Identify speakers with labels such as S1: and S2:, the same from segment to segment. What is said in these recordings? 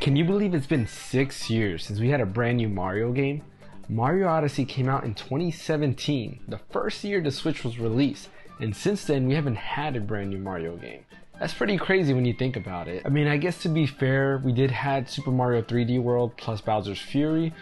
S1: Can you believe it's been 6 years since we had a brand new Mario game? Mario Odyssey came out in 2017, the first year the Switch was released, and since then we haven't had a brand new Mario game. That's pretty crazy when you think about it. I mean, I guess to be fair, we did had Super Mario 3D World plus Bowser's Fury,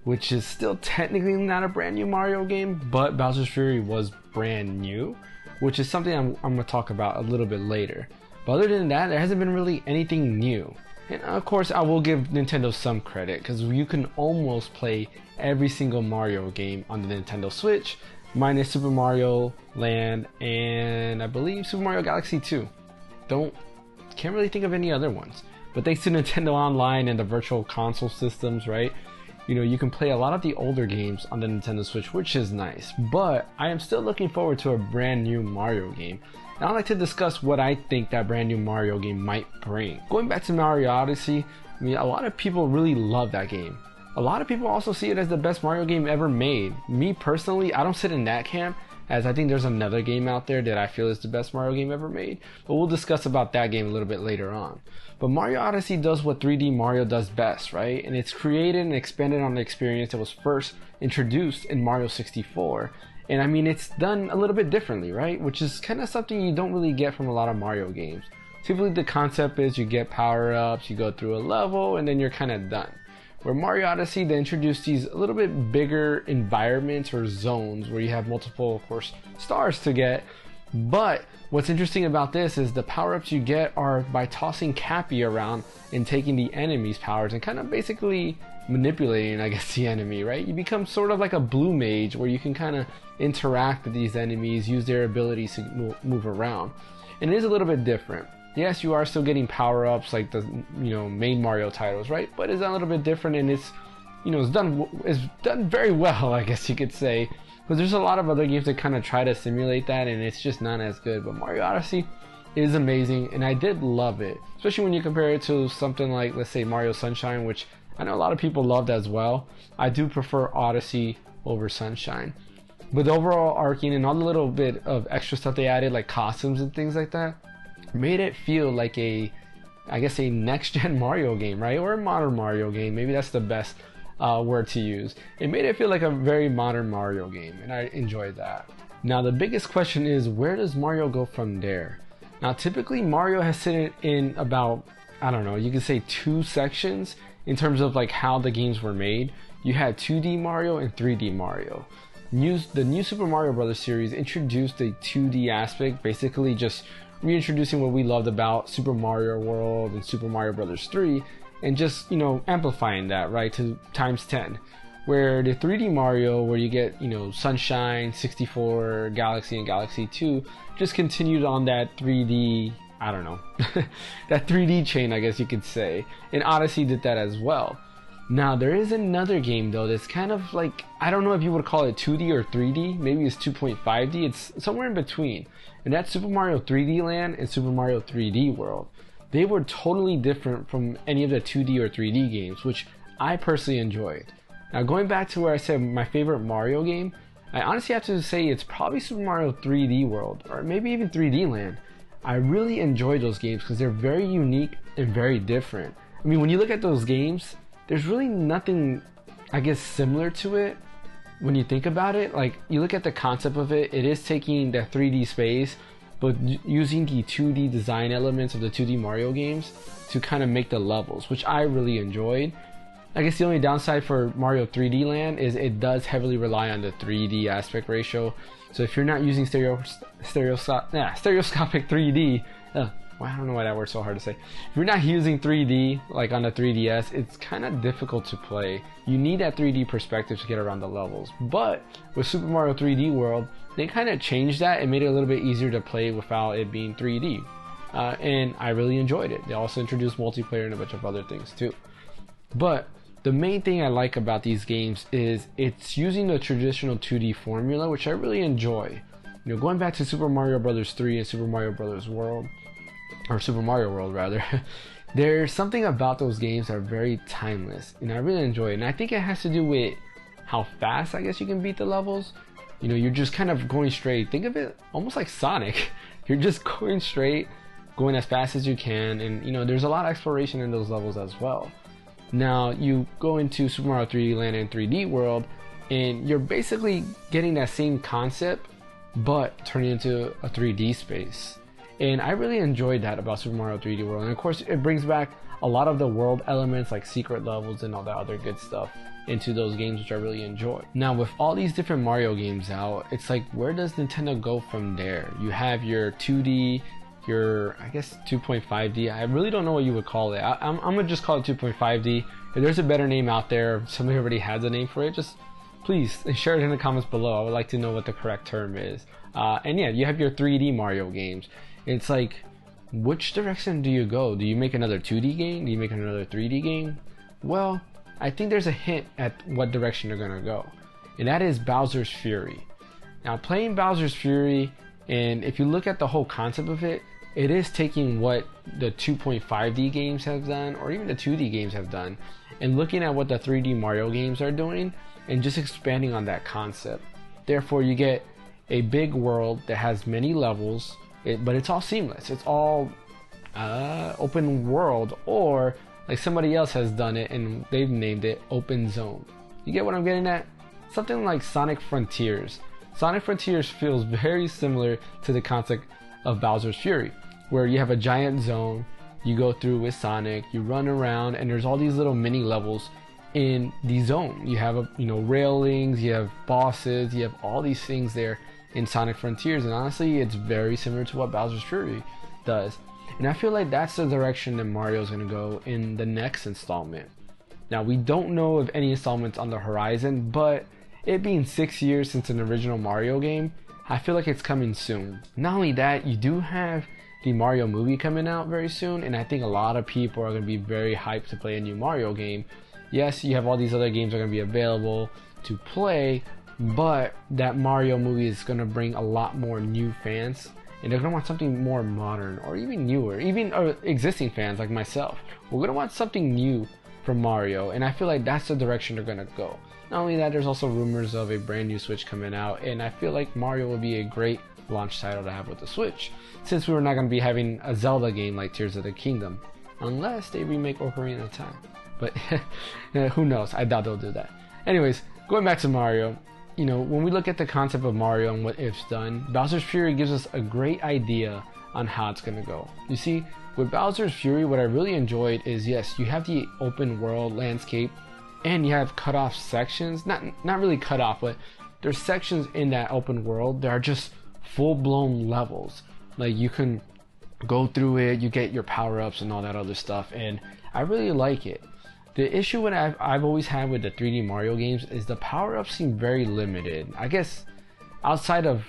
S1: which is still technically not a brand new Mario game, but Bowser's Fury was brand new, which is something I'm going to talk about a little bit later. But other than that, there hasn't been really anything new. And of course, I will give Nintendo some credit, because you can almost play every single Mario game on the Nintendo Switch, minus Super Mario Land and I believe Super Mario Galaxy 2. Can't really think of any other ones. But thanks to Nintendo Online and the virtual console systems, right? You know, you can play a lot of the older games on the Nintendo Switch, which is nice. But I am still looking forward to a brand new Mario game. And I'd like to discuss what I think that brand new Mario game might bring. Going back to Mario Odyssey, I mean, a lot of people really love that game. A lot of people also see it as the best Mario game ever made. Me personally, I don't sit in that camp, as I think there's another game out there that I feel is the best Mario game ever made. But we'll discuss about that game a little bit later on. But Mario Odyssey does what 3D Mario does best, right? And it's created and expanded on the experience that was first introduced in Mario 64. And I mean, it's done a little bit differently, right? Which is kind of something you don't really get from a lot of Mario games. Typically the concept is you get power-ups, you go through a level, and then you're kind of done. Where Mario Odyssey, they introduced these a little bit bigger environments or zones where you have multiple, of course, stars to get. But what's interesting about this is the power-ups you get are by tossing Cappy around and taking the enemy's powers and kind of basically manipulating, I guess, the enemy, right? You become sort of like a blue mage where you can kind of interact with these enemies, use their abilities to move around. And it is a little bit different. Yes, you are still getting power-ups like the main Mario titles, right? But it's a little bit different, and it's done very well, I guess you could say. Because there's a lot of other games that kind of try to simulate that, and it's just not as good. But Mario Odyssey is amazing, and I did love it, especially when you compare it to something like, let's say, Mario Sunshine, which I know a lot of people loved as well. I do prefer Odyssey over Sunshine. But the overall arcing and all the little bit of extra stuff they added, like costumes and things like that, made it feel like a next-gen Mario game, right? Or a modern Mario game. Maybe that's the best word to use. It made it feel like a very modern Mario game, and I enjoyed that. Now, the biggest question is, where does Mario go from there? Now, typically, Mario has sit in about, I don't know, you could say 2 sections in terms of like how the games were made. You had 2D Mario and 3D Mario. The new Super Mario Bros. Series introduced the 2D aspect, basically just reintroducing what we loved about Super Mario World and Super Mario Bros. 3, and just, amplifying that, right, to times 10. Where the 3D Mario, where you get, Sunshine, 64, Galaxy, and Galaxy 2, just continued on that 3D, I don't know, that 3D chain, I guess you could say. And Odyssey did that as well. Now, there is another game, though, that's kind of like, I don't know if you would call it 2D or 3D. Maybe it's 2.5D. It's somewhere in between. And that's Super Mario 3D Land and Super Mario 3D World. They were totally different from any of the 2D or 3D games, which I personally enjoyed. Now, going back to where I said my favorite Mario game, I honestly have to say it's probably Super Mario 3D World, or maybe even 3D Land. I really enjoy those games because they're very unique and very different. I mean, when you look at those games, there's really nothing, I guess, similar to it when you think about it. Like, you look at the concept of it, it is taking the 3D space, but using the 2D design elements of the 2D Mario games to kind of make the levels, which I really enjoyed. I guess the only downside for Mario 3D Land is it does heavily rely on the 3D aspect ratio. So if you're not using stereoscopic 3D, I don't know why that word's so hard to say. If you're not using 3D, like on the 3DS, it's kind of difficult to play. You need that 3D perspective to get around the levels. But with Super Mario 3D World, they kind of changed that and made it a little bit easier to play without it being 3D. And I really enjoyed it. They also introduced multiplayer and a bunch of other things too. But the main thing I like about these games is it's using the traditional 2D formula, which I really enjoy. Going back to Super Mario Bros. 3 and Super Mario Bros. World, or Super Mario World rather, there's something about those games that are very timeless, and I really enjoy it. And I think it has to do with how fast, I guess, you can beat the levels. You're just kind of going straight. Think of it almost like Sonic. You're just going straight, going as fast as you can, and there's a lot of exploration in those levels as well. Now you go into Super Mario 3D Land and 3D World, and you're basically getting that same concept, but turning into a 3D space. And I really enjoyed that about Super Mario 3D World. And of course, it brings back a lot of the world elements like secret levels and all that other good stuff into those games, which I really enjoy. Now with all these different Mario games out, it's like, where does Nintendo go from there? You have your 2D, your, I guess, 2.5D. I really don't know what you would call it. I'm gonna just call it 2.5D. If there's a better name out there, if somebody already has a name for it, just please share it in the comments below. I would like to know what the correct term is. And yeah, you have your 3D Mario games. It's like, which direction do you go? Do you make another 2D game? Do you make another 3D game? Well, I think there's a hint at what direction they're gonna go, and that is Bowser's Fury. Now, playing Bowser's Fury, and if you look at the whole concept of it, it is taking what the 2.5D games have done, or even the 2D games have done, and looking at what the 3D Mario games are doing, and just expanding on that concept. Therefore, you get a big world that has many levels, but it's all seamless. It's all open world, or like somebody else has done it and they've named it open zone. You get what I'm getting at? Something like Sonic Frontiers. Sonic Frontiers feels very similar to the concept of Bowser's Fury, where you have a giant zone, you go through with Sonic, you run around, and there's all these little mini levels in the zone. You have railings, you have bosses, you have all these things there in Sonic Frontiers, and honestly, it's very similar to what Bowser's Fury does. And I feel like that's the direction that Mario's gonna go in the next installment. Now, we don't know of any installments on the horizon, but it being 6 years since an original Mario game, I feel like it's coming soon. Not only that, you do have the Mario movie coming out very soon, and I think a lot of people are gonna be very hyped to play a new Mario game. Yes, you have all these other games that are gonna be available to play, but that Mario movie is gonna bring a lot more new fans, and they're gonna want something more modern, or even newer, even existing fans like myself. We're gonna want something new from Mario, and I feel like that's the direction they're gonna go. Not only that, there's also rumors of a brand new Switch coming out, and I feel like Mario will be a great launch title to have with the Switch, since we're not gonna be having a Zelda game like Tears of the Kingdom, unless they remake Ocarina of Time. But who knows? I doubt they'll do that. Anyways, going back to Mario, you know, when we look at the concept of Mario and what it's done, Bowser's Fury gives us a great idea on how it's gonna go. You see, with Bowser's Fury, what I really enjoyed is, yes, you have the open world landscape, and you have cut off sections. Not really cut off, but there's sections in that open world that are just full-blown levels. Like, you can go through it, you get your power-ups and all that other stuff, and I really like it. The issue what I've always had with the 3D Mario games is the power-ups seem very limited. I guess outside of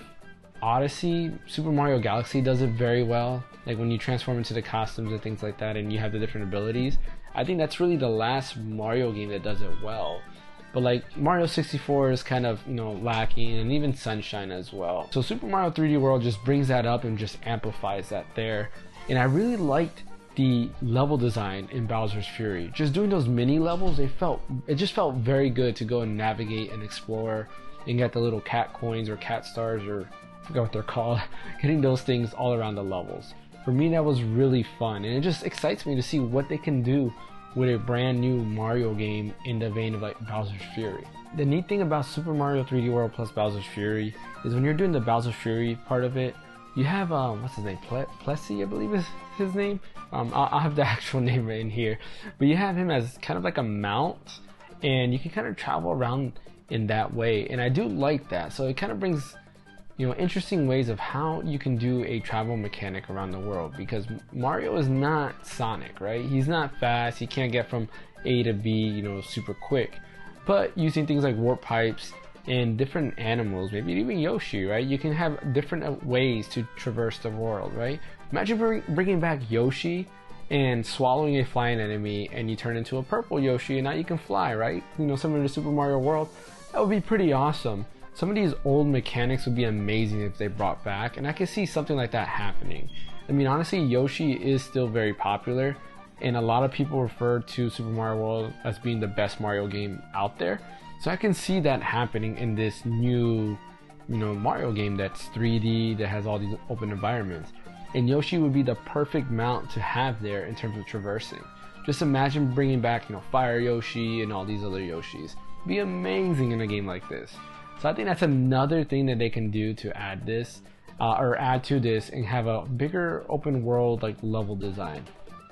S1: Odyssey, Super Mario Galaxy does it very well. Like when you transform into the costumes and things like that, and you have the different abilities. I think that's really the last Mario game that does it well. But like Mario 64 is kind of, you know, lacking, and even Sunshine as well. So Super Mario 3D World just brings that up and just amplifies that there. And I really liked the level design in Bowser's Fury. Just doing those mini levels, it just felt very good to go and navigate and explore and get the little cat coins or cat stars, or I forgot what they're called, getting those things all around the levels. For me, that was really fun, and it just excites me to see what they can do with a brand new Mario game in the vein of like Bowser's Fury. The neat thing about Super Mario 3D World plus Bowser's Fury is when you're doing the Bowser's Fury part of it, you have what's his name, Plessy, I believe is his name. I'll have the actual name right in here, but you have him as kind of like a mount, and you can kind of travel around in that way, and I do like that. So it kind of brings, you know, interesting ways of how you can do a travel mechanic around the world, because Mario is not Sonic, right? He's not fast, he can't get from A to B, you know, super quick, but using things like warp pipes and different animals, maybe even Yoshi, right? You can have different ways to traverse the world, right? Imagine bringing back Yoshi and swallowing a flying enemy, and you turn into a purple Yoshi, and now you can fly, right? You know, similar to Super Mario World. That would be pretty awesome. Some of these old mechanics would be amazing if they brought back, and I can see something like that happening. I mean, honestly, Yoshi is still very popular, and a lot of people refer to Super Mario World as being the best Mario game out there. So I can see that happening in this new, you know, Mario game that's 3D, that has all these open environments. And Yoshi would be the perfect mount to have there in terms of traversing. Just imagine bringing back, Fire Yoshi and all these other Yoshis. It'd be amazing in a game like this. So I think that's another thing that they can do to add this, or add to this, and have a bigger open world like level design.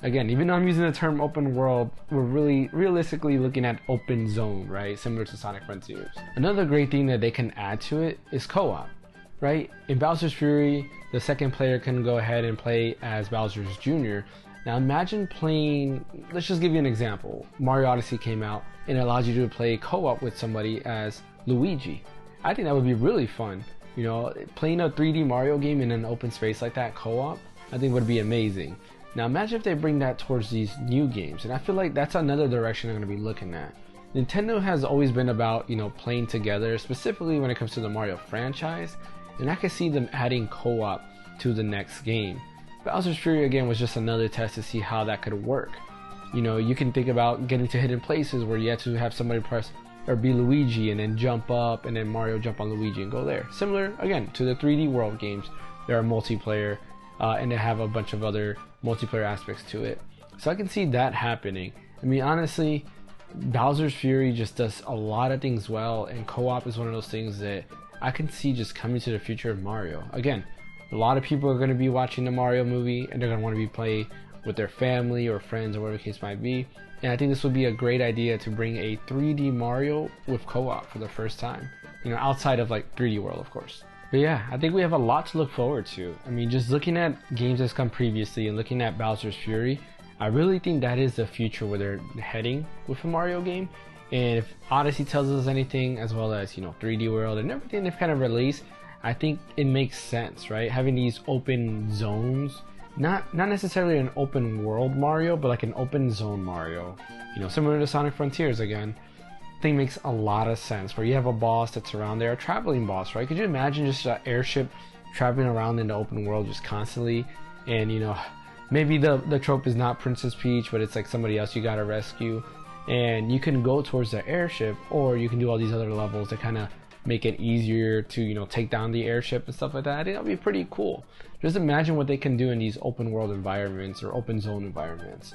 S1: Again, even though I'm using the term open world, we're really realistically looking at open zone, right? Similar to Sonic Frontiers. Another great thing that they can add to it is co-op, right? In Bowser's Fury, the second player can go ahead and play as Bowser's Jr. Now imagine playing, let's just give you an example. Mario Odyssey came out and it allows you to play co-op with somebody as Luigi. I think that would be really fun. Playing a 3D Mario game in an open space like that co-op, I think would be amazing. Now imagine if they bring that towards these new games, and I feel like that's another direction I'm going to be looking at. Nintendo has always been about, playing together, specifically when it comes to the Mario franchise, and I can see them adding co-op to the next game. Bowser's Fury again was just another test to see how that could work. You can think about getting to hidden places where you have to have somebody press or be Luigi and then jump up, and then Mario jump on Luigi and go there. Similar again to the 3D World games, there are multiplayer and they have a bunch of other multiplayer aspects to it. So I can see that happening. I mean, honestly, Bowser's Fury just does a lot of things well, and co-op is one of those things that I can see just coming to the future of Mario. Again, a lot of people are going to be watching the Mario movie and they're going to want to be playing with their family or friends or whatever the case might be. And I think this would be a great idea to bring a 3D Mario with co-op for the first time. Outside of like 3D World, of course. But yeah, I think we have a lot to look forward to. I mean, just looking at games that's come previously and looking at Bowser's Fury, I really think that is the future where they're heading with a Mario game. And if Odyssey tells us anything, as well as 3D World and everything they've kind of released, I think it makes sense, right? Having these open zones, not necessarily an open world Mario, but like an open zone Mario, similar to Sonic Frontiers again. Thing makes a lot of sense, where you have a boss that's around there, a traveling boss, right? Could you imagine just an airship traveling around in the open world just constantly? And maybe the trope is not Princess Peach, but it's like somebody else you gotta rescue, and you can go towards the airship, or you can do all these other levels that kind of make it easier to take down the airship and stuff like that. I think that'd be pretty cool. Just imagine what they can do in these open world environments or open zone environments.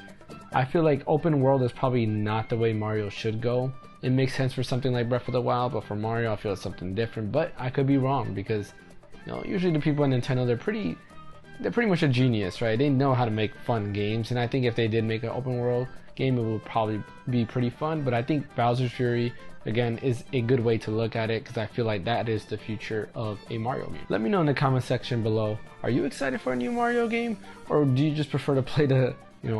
S1: I feel like open world is probably not the way Mario should go. It makes sense for something like Breath of the Wild, but for Mario I feel it's something different. But I could be wrong, because usually the people at Nintendo, they're pretty much a genius, right? They know how to make fun games, and I think if they did make an open world game, it would probably be pretty fun. But I think Bowser's Fury again is a good way to look at it, because I feel like that is the future of a Mario game. Let me know in the comment section below, are you excited for a new Mario game, or do you just prefer to play the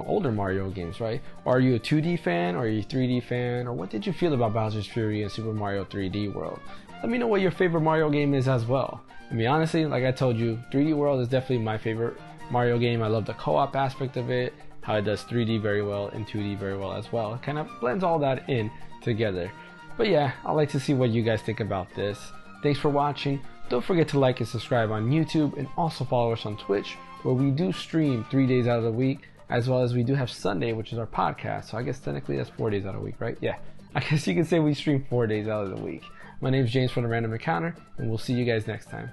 S1: older Mario games, right? Or are you a 2D fan, or are you a 3D fan, or what did you feel about Bowser's Fury and Super Mario 3D World? Let me know what your favorite Mario game is as well. I mean, honestly, like I told you, 3D World is definitely my favorite Mario game. I love the co-op aspect of it, how it does 3D very well and 2D very well as well. It kind of blends all that in together. But yeah, I'd like to see what you guys think about this. Thanks for watching. Don't forget to like and subscribe on YouTube, and also follow us on Twitch, where we do stream 3 days out of the week, as well as we do have Sunday, which is our podcast. So I guess technically that's 4 days out of the week, right? Yeah, I guess you can say we stream 4 days out of the week. My name is James from The Random Encounter, and we'll see you guys next time.